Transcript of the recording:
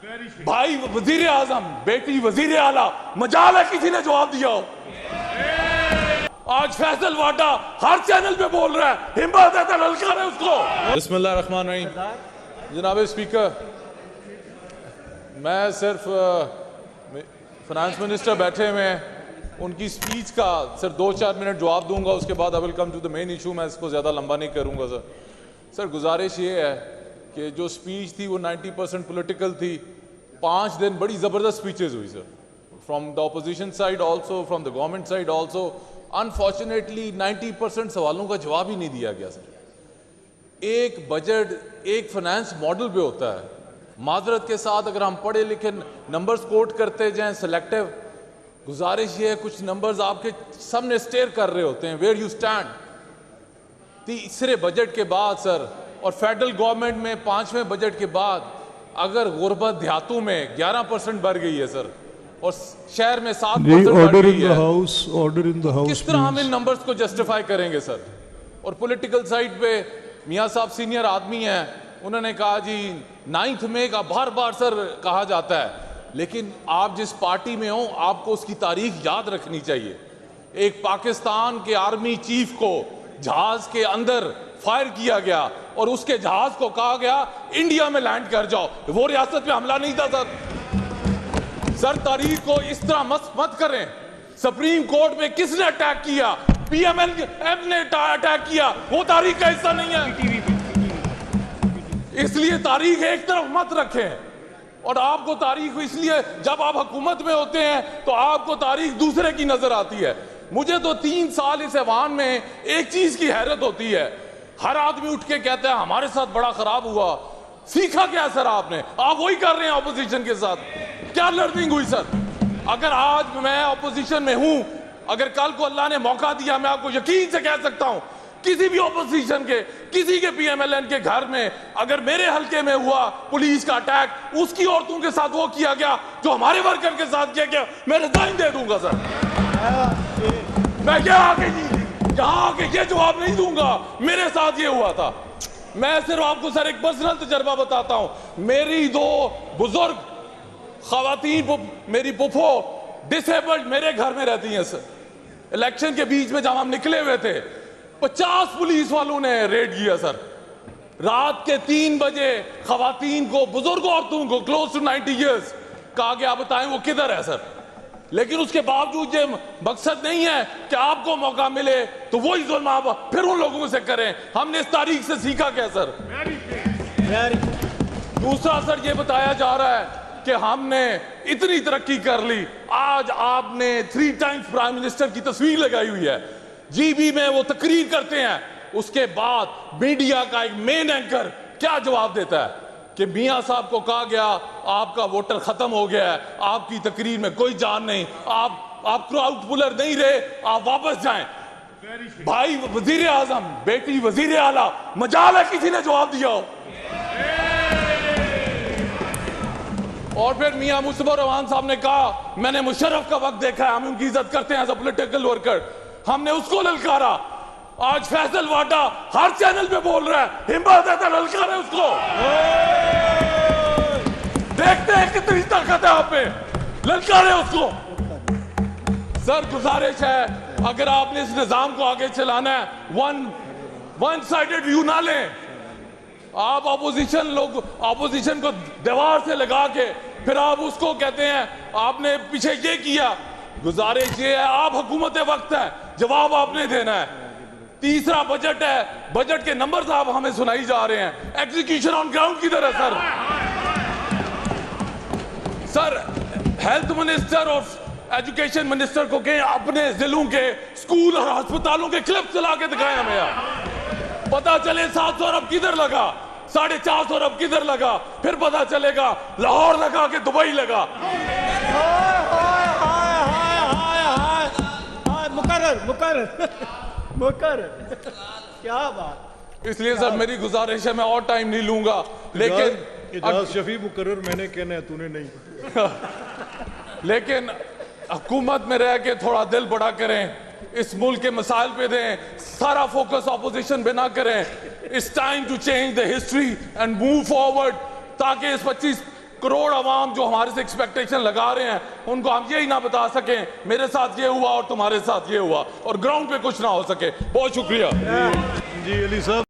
भाई वजीर आजम, बेटी वजीर आला, मजाल है किसी ने जवाब दिया हो? आज फैसल वाडा हर चैनल पे बोल रहा है, हिम्मत है तो ललकारे उसको। बिस्मिल्लाहिर्रहमानिर्रहीम। जनाब स्पीकर, मैं सिर्फ फाइनेंस मिनिस्टर बैठे हुए हैं, उनकी स्पीच का सिर्फ 2-4 मिनट जवाब दूंगा, उसके बाद I will come to the main issue. मैं इसको ज़्यादा लंबा नहीं करूंगा सर। गुजारिश ये है कि जो स्पीच थी वो 90% पॉलिटिकल थी। 5 दिन बड़ी ज़बरदस्त स्पीचेस हुई sir, from the opposition side also, from the government side also. Unfortunately 90% सवालों का जवाब ही नहीं दिया गया सर। एक बजट एक फाइनेंस मॉडल पे होता है। माजरत के साथ अगर हम पढ़े लिखे नंबर्स कोट करते जाएं सेलेक्टिव, गुजारिश ये है कुछ नंबर्स आपके सामने स्टेयर कर रहे होते हैं, वेयर यू स्टैंड। तीसरे बजट के बाद सर और फेडरल गवर्नमेंट में 5वें बजट के बाद अगर गुर्बत देहातों में 11% बढ़ गई है सर और शहर में 7% बढ़ गई है, ऑर्डर इन द हाउस, किस तरह हम इन नंबर्स को जस्टिफाई करेंगे सर? और पॉलिटिकल साइड पे मियां साहब सीनियर आदमी हैं, उन्होंने कहा जी 9 मई का बार बार सर कहा जाता है, लेकिन आप जिस पार्टी में हो आपको उसकी तारीख याद रखनी चाहिए। एक पाकिस्तान के आर्मी चीफ को जहाज के अंदर फायर किया गया और उसके जहाज को कहा गया इंडिया में लैंड कर जाओ, वो रियासत पे हमला नहीं था सर। तारीख को इस तरह मत करें। सुप्रीम कोर्ट में किसने अटैक किया? पीएमएल ने अटैक किया, वो तारीख का हिस्सा नहीं है। इसलिए तारीख एक तरफ मत रखें। और आपको तारीख इसलिए जब आप हुकूमत में होते हैं तो आपको तारीख दूसरे की नजर आती है। मुझे तो 3 साल इस ऐवान में एक चीज की हैरत होती है, हर आदमी उठ के कहता है हमारे साथ बड़ा खराब हुआ। सीखा क्या सर आपने? आप वही कर रहे हैं ऑपोजिशन के साथ। क्या लर्निंग हुई सर? अगर आज मैं ऑपोजिशन में हूं, अगर कल को अल्लाह ने मौका दिया, मैं आपको यकीन से कह सकता हूं किसी भी ऑपोजिशन के किसी के पीएमएलएन के घर में अगर मेरे हल्के में हुआ पुलिस का अटैक, उसकी औरतों के साथ वो किया गया जो हमारे वर्कर के साथ किया गया, मैं रिजाइन दे दूंगा सर। मैं क्या आगे यहां आके ये जवाब नहीं दूंगा मेरे साथ ये हुआ था। मैं सिर्फ आपको सर एक पर्सनल तजर्बा बताता हूं। मेरी 2 बुजुर्ग खवातीन, मेरी पुफो डिसेबल्ड मेरे घर में रहती हैं सर। इलेक्शन के बीच में जब हम निकले हुए थे 50 पुलिस वालों ने रेड किया सर। रात के 3 बजे खवातीन को, बुजुर्ग औरतों को क्लोज टू 90 इयर्स कहा गया बताएं वो किधर है सर। लेकिन उसके बावजूद ये मकसद नहीं है कि आपको मौका मिले तो वही जुल्म आप फिर उन लोगों से करें। हमने इस तारीख से सीखा क्या सर? दूसरा सर ये बताया जा रहा है कि हमने इतनी तरक्की कर ली। आज आपने 3 टाइम्स प्राइम मिनिस्टर की तस्वीर लगाई हुई है, जीबी में वो तकरीर करते हैं, उसके बाद मीडिया का एक मेन एंकर क्या जवाब देता है कि मियां साहब को कहा गया आपका वोटर खत्म हो गया है, आपकी तकरीर में कोई जान नहीं, आप क्राउड पुलर नहीं रहे, आप वापस जाएं। भाई वजीर आजम, बेटी वजीर आला, मजाल है किसी ने जवाब दिया हो? और फिर मियां मुस्तफा रवान साहब ने कहा मैंने मुशर्रफ का वक्त देखा है, हम उनकी इज्जत करते हैं एज अ पॉलिटिकल वर्कर, हमने उसको ललकारा। आज फैसल वाडा हर चैनल पे बोल रहा है, हिम्मत है तो ललकारे उसको। देखते हैं कितनी ताकत है आप पे, ललकारे उसको। सर गुजारिश है, अगर आपने इस निजाम को आगे चलाना है, वन साइडेड व्यू ना लें। आप ऑपोजिशन को दीवार से लगा के फिर आप उसको कहते हैं आपने पीछे ये किया। गुजारिश ये है, आप हुकूमत वक्त है, जवाब आपने देना है। तीसरा बजट है, बजट के नंबर्स आप हमें सुनाई जा रहे हैं, एग्जीक्यूशन ऑन ग्राउंड किधर है सर? सर हेल्थ मिनिस्टर और एजुकेशन मिनिस्टर को कहें अपने जिलों के स्कूल और अस्पतालों के क्लिप चला के दिखाएं हमें यार, पता चले 700 अरब किधर लगा, 450 अरब किधर लगा, फिर पता चलेगा लाहौर लगा के दुबई लगा। मुकर्रर क्या बात। इसलिए सर मेरी गुजारिश है, मैं और टाइम नहीं लूंगा, लेकिन शफी मुकर्रर मैंने कहना है, तूने नहीं। लेकिन हुकूमत में रह के थोड़ा दिल बड़ा करें, इस मुल्क के मसाइल पे दें, सारा फोकस ऑपोजिशन पे ना करें। It's time to change the history and move forward, ताकि इस करोड़ अवाम जो हमारे से एक्सपेक्टेशन लगा रहे हैं, उनको हम यही ना बता सकें मेरे साथ ये हुआ और तुम्हारे साथ ये हुआ और ग्राउंड पे कुछ ना हो सके। बहुत शुक्रिया जी अली साहब।